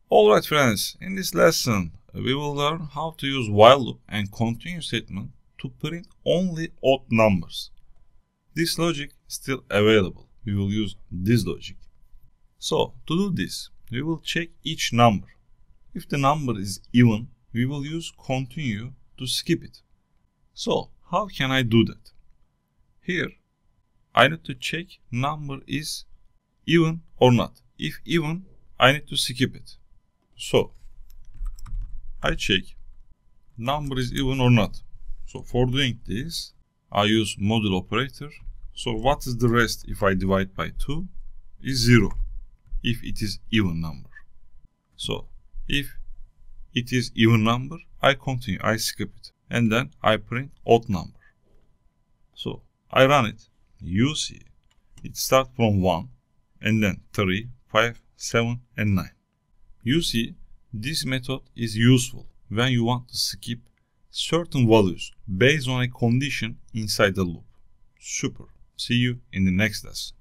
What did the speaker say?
Alright friends, in this lesson we will learn how to use while loop and continue statement to print only odd numbers. This logic is still available. We will use this logic. So to do this, we will check each number. If the number is even, we will use continue to skip it. So how can I do that? Here I need to check number is even or not. If even, I need to skip it. So I check number is even or not. So for doing this, I use module operator. So what is the rest if I divide by 2? Is 0 if it is even number. So if it is even number, I continue, I skip it, and then I print odd number. So I run it. You see it starts from 1 and then 3, 5, 7 and 9. You see this method is useful when you want to skip certain values based on a condition inside the loop. Super. See you in the next lesson.